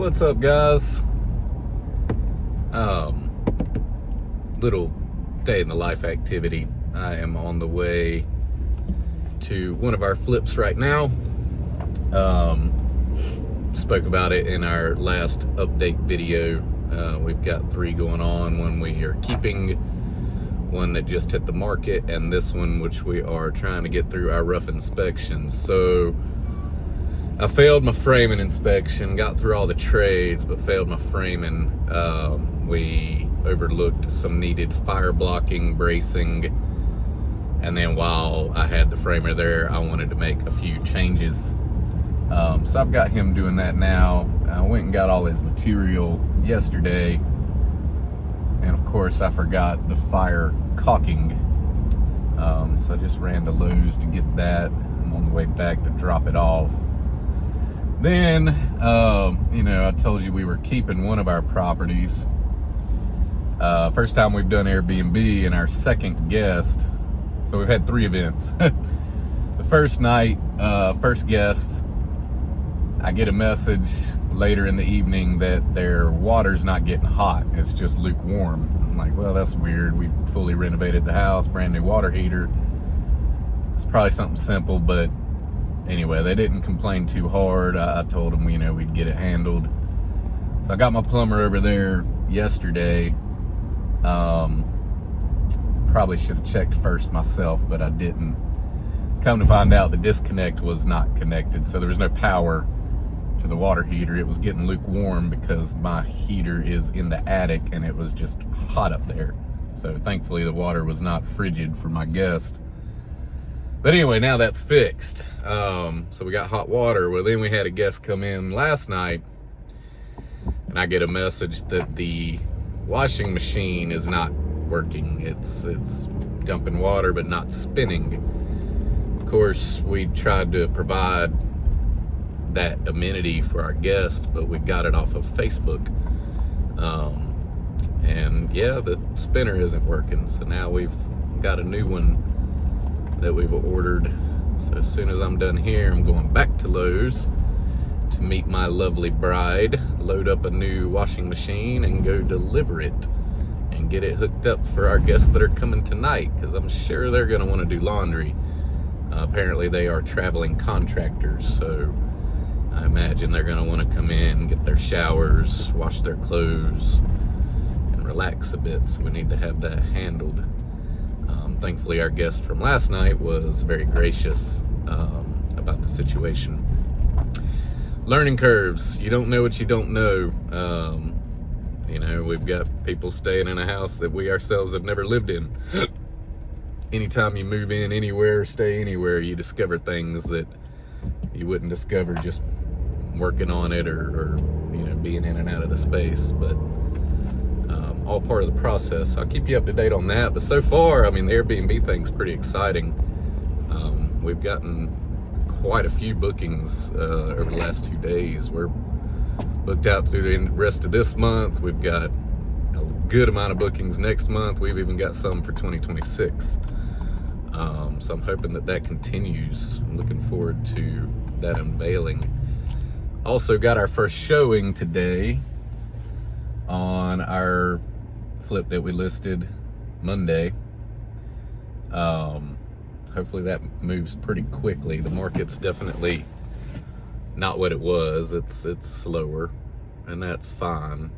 What's up, guys? Little day in the life activity. I am on the way to one of our flips right now. Spoke about it in our last update video. We've got 3 going on. One we are keeping, one that just hit the market, and this one which we are trying to get through our rough inspections. So I failed my framing inspection, got through all the trades, but failed my framing. We overlooked some needed fire blocking, bracing, and then while I had the framer there, I wanted to make a few changes. So I've got him doing that now. I went and got all his material yesterday, and of course I forgot the fire caulking. So I just ran to Lowe's to get that. I'm on the way back to drop it off. Then, I told you we were keeping one of our properties. First time we've done Airbnb, and our second guest. So we've had 3 events. The first night, first guest, I get a message later in the evening that their water's not getting hot. It's just lukewarm. I'm like, well, that's weird. We fully renovated the house, brand new water heater. It's probably something simple, but anyway, they didn't complain too hard. I told them, we'd get it handled. So I got my plumber over there yesterday. Probably should have checked first myself, but I didn't. Come to find out, the disconnect was not connected, so there was no power to the water heater. It was getting lukewarm because my heater is in the attic and it was just hot up there. So thankfully the water was not frigid for my guest. But anyway, now that's fixed. So we got hot water. Well, then we had a guest come in last night, and I get a message that the washing machine is not working. It's dumping water but not spinning. Of course, we tried to provide that amenity for our guest, but we got it off of Facebook. And yeah, the spinner isn't working. So now we've got a new one that we've ordered. So as soon as I'm done here, I'm going back to Lowe's to meet my lovely bride, load up a new washing machine, and go deliver it and get it hooked up for our guests that are coming tonight, because I'm sure they're going to want to do laundry. Apparently they are traveling contractors, so I imagine they're going to want to come in, get their showers, wash their clothes, and relax a bit, so we need to have that handled. Thankfully, our guest from last night was very gracious about the situation. Learning curves. You don't know what you don't know. We've got people staying in a house that we ourselves have never lived in. Anytime you move in anywhere, stay anywhere, you discover things that you wouldn't discover just working on it or being in and out of the space. But all part of the process. I'll keep you up to date on that. But so far, the Airbnb thing's pretty exciting. We've gotten quite a few bookings over the last 2 days. We're booked out through the rest of this month. We've got a good amount of bookings next month. We've even got some for 2026. So I'm hoping that continues. I'm looking forward to that unveiling. Also got our first showing today on our flip that we listed Monday. Hopefully that moves pretty quickly. The market's definitely not what it was. It's slower, and that's fine.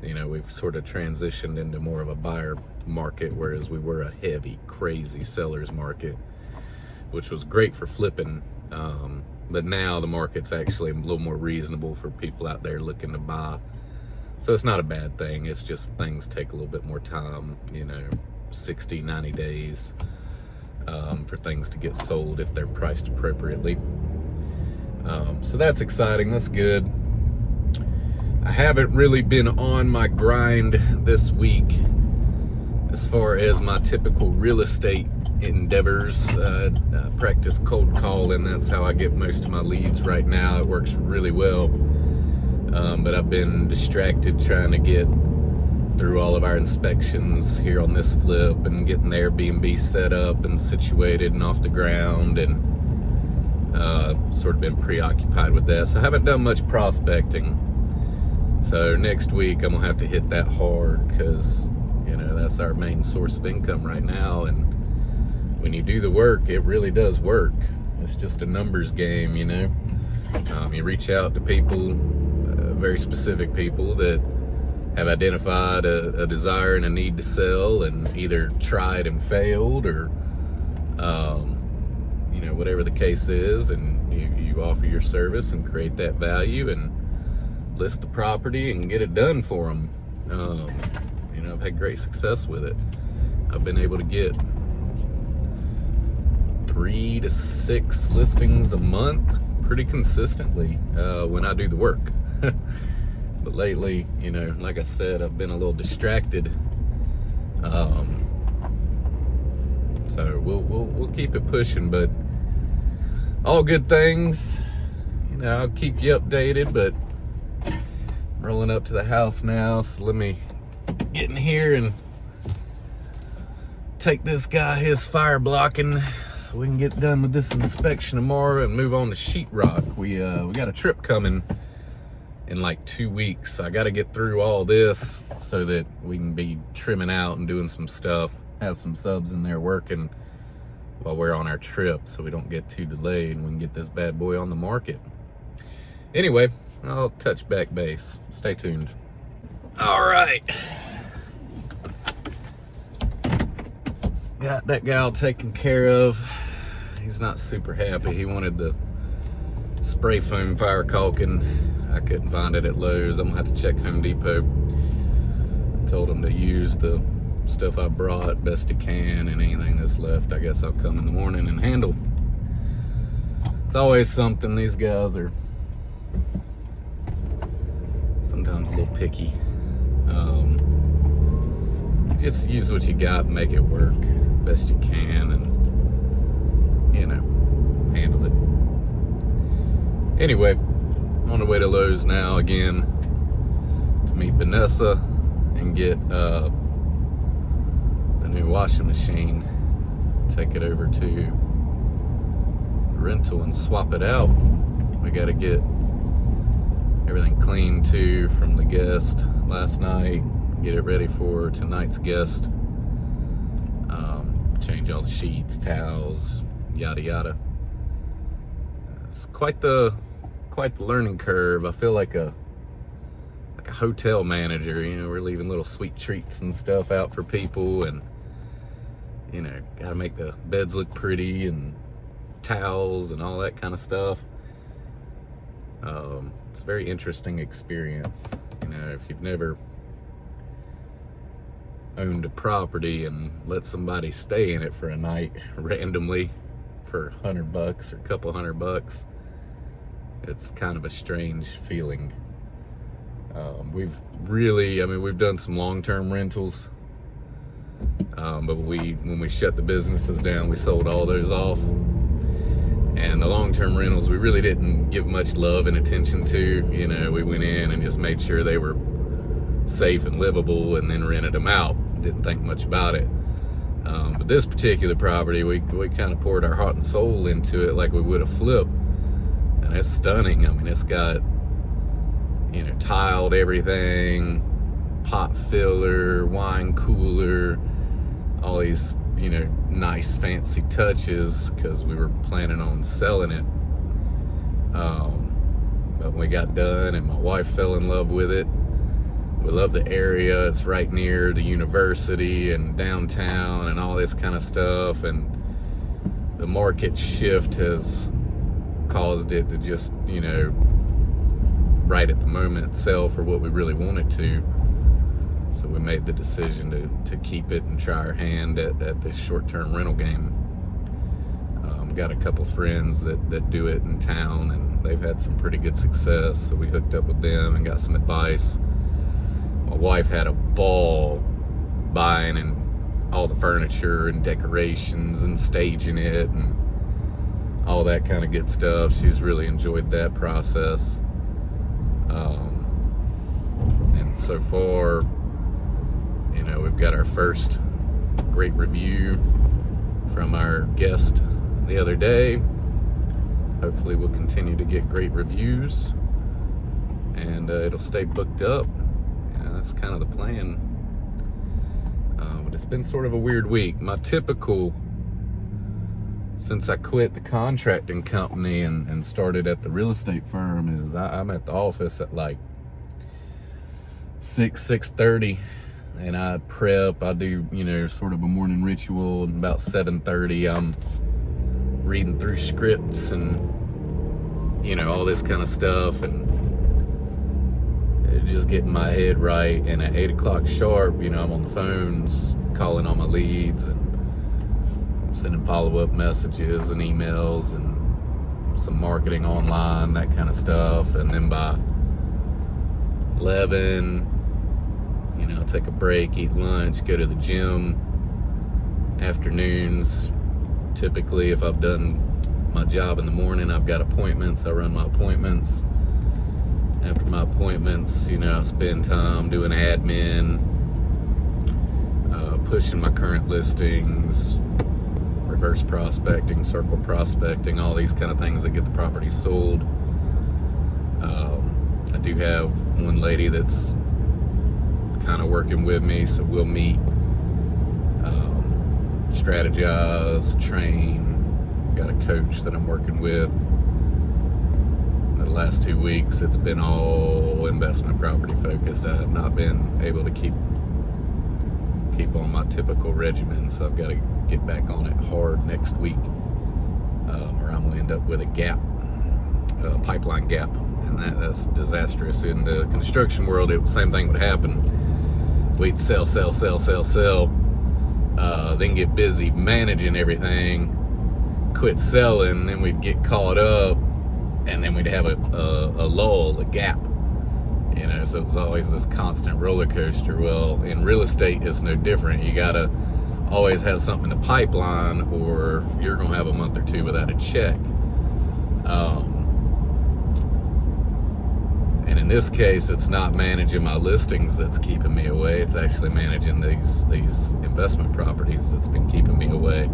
We've sort of transitioned into more of a buyer market, whereas we were a heavy, crazy seller's market, which was great for flipping. But now the market's actually a little more reasonable for people out there looking to buy. So it's not a bad thing. It's just things take a little bit more time, 60, 90 days for things to get sold if they're priced appropriately. So that's exciting. That's good. I haven't really been on my grind this week as far as my typical real estate endeavors. I practice cold call, and that's how I get most of my leads right now. It works really well. But I've been distracted trying to get through all of our inspections here on this flip and getting the Airbnb set up and situated and off the ground, and Sort of been preoccupied with that, so I haven't done much prospecting. So next week I'm gonna have to hit that hard, because that's our main source of income right now. And when you do the work, it really does work. It's just a numbers game. You reach out to people, very specific people that have identified a desire and a need to sell, and either tried and failed, or whatever the case is, and you offer your service and create that value and list the property and get it done for them. I've had great success with it. I've been able to get 3 to 6 listings a month pretty consistently when I do the work. But lately, like I said, I've been a little distracted. So we'll keep it pushing, but all good things. I'll keep you updated, but I'm rolling up to the house now, so let me get in here and take this guy his fire blocking so we can get done with this inspection tomorrow and move on to sheetrock. We got a trip coming in like 2 weeks, so I got to get through all this so that we can be trimming out and doing some stuff, have some subs in there working while we're on our trip, so we don't get too delayed and we can get this bad boy on the market. Anyway, I'll touch back base. Stay tuned. All right. Got that gal taken care of. He's not super happy. He wanted the spray foam fire caulking. I couldn't find it at Lowe's. I'm gonna have to check Home Depot. Told him to use the stuff I brought best he can, and anything that's left, I guess I'll come in the morning and handle. It's always something. These guys are sometimes a little picky. Just use what you got and make it work best you can, and handle it. Anyway, on the way to Lowe's now again to meet Vanessa and get the new washing machine. Take it over to the rental and swap it out. We got to get everything clean too from the guest last night. Get it ready for tonight's guest. Change all the sheets, towels, yada yada. It's quite the learning curve. I feel like a hotel manager. We're leaving little sweet treats and stuff out for people, and gotta make the beds look pretty and towels and all that kind of stuff. It's a very interesting experience. If you've never owned a property and let somebody stay in it for a night randomly for $100 or a couple $100, it's kind of a strange feeling. We've done some long-term rentals, but when we shut the businesses down, we sold all those off. And the long-term rentals, we really didn't give much love and attention to. We went in and just made sure they were safe and livable, and then rented them out. Didn't think much about it. But this particular property, we kind of poured our heart and soul into it like we would a flip, and it's stunning. It's got tiled everything, pot filler, wine cooler, all these nice fancy touches, because we were planning on selling it. But we got done and my wife fell in love with it. We love the area. It's right near the university and downtown and all this kind of stuff, and the market shift has caused it to just right at the moment sell for what we really want it to. So we made the decision to keep it and try our hand at this short-term rental game. Got a couple friends that do it in town, and they've had some pretty good success, so we hooked up with them and got some advice. My wife had a ball buying and all the furniture and decorations and staging it and all that kind of good stuff. She's really enjoyed that process. And so far, we've got our first great review from our guest the other day. hopefully we'll continue to get great reviews, and it'll stay booked up. That's kind of the plan. But it's been sort of a weird week. My typical, since I quit the contracting company and started at the real estate firm, is I'm at the office at like 6:30, and I prep. I do, sort of a morning ritual, and about 7:30 I'm reading through scripts and all this kind of stuff, and just getting my head right. And at 8 o'clock sharp, I'm on the phones calling all my leads and sending follow-up messages and emails and some marketing online, that kind of stuff. And then by 11, take a break, eat lunch, go to the gym. Afternoons, typically, if I've done my job in the morning, I've got appointments. I run my appointments. After my appointments, I spend time doing admin, pushing my current listings, reverse prospecting, circle prospecting, all these kind of things that get the property sold. I do have one lady that's kind of working with me, so we'll meet, strategize, train. Got a coach that I'm working with. The last 2 weeks, it's been all investment property focused. I have not been able to keep on my typical regimen, so I've got to get back on it hard next week, or I'm going to end up with a gap, pipeline gap, and that's disastrous. In the construction world, the same thing would happen. We'd sell, then get busy managing everything, quit selling, then we'd get caught up, and then we'd have a lull, a gap. So it's always this constant roller coaster. Well, in real estate, it's no different. You gotta always have something in the pipeline, or you're gonna have a month or two without a check. And in this case, it's not managing my listings that's keeping me away. It's actually managing these investment properties that's been keeping me away.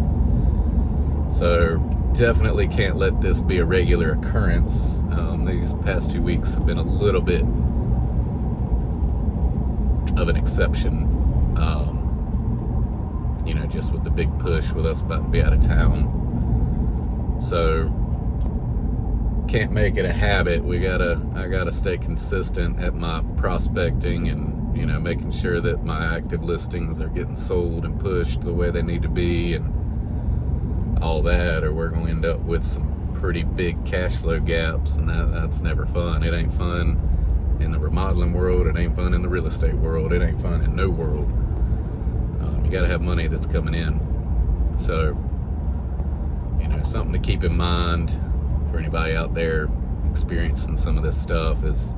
So definitely can't let this be a regular occurrence. These past 2 weeks have been a little bit of an exception. Just with the big push with us about to be out of town. So can't make it a habit. I gotta stay consistent at my prospecting and making sure that my active listings are getting sold and pushed the way they need to be and all that, or we're gonna end up with some pretty big cash flow gaps, and that's never fun. It ain't fun in the remodeling world. It ain't fun in the real estate world. It ain't fun in no world. You gotta have money that's coming in. So something to keep in mind for anybody out there experiencing some of this stuff is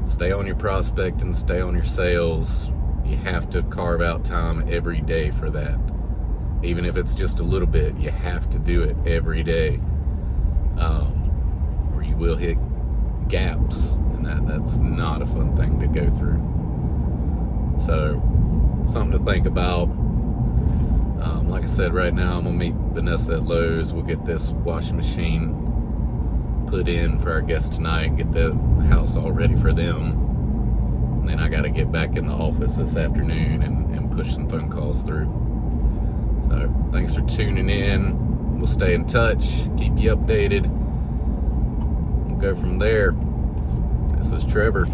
stay on your prospecting, stay on your sales. You have to carve out time every day for that. Even if it's just a little bit, you have to do it every day, or you will hit gaps, and that's not a fun thing to go through. So something to think about. Like I said, right now I'm gonna meet Vanessa at Lowe's. We'll get this washing machine put in for our guests tonight and get the house all ready for them. And then I got to get back in the office this afternoon and push some phone calls through. So thanks for tuning in. We'll stay in touch, keep you updated. We'll go from there. This is Trevor.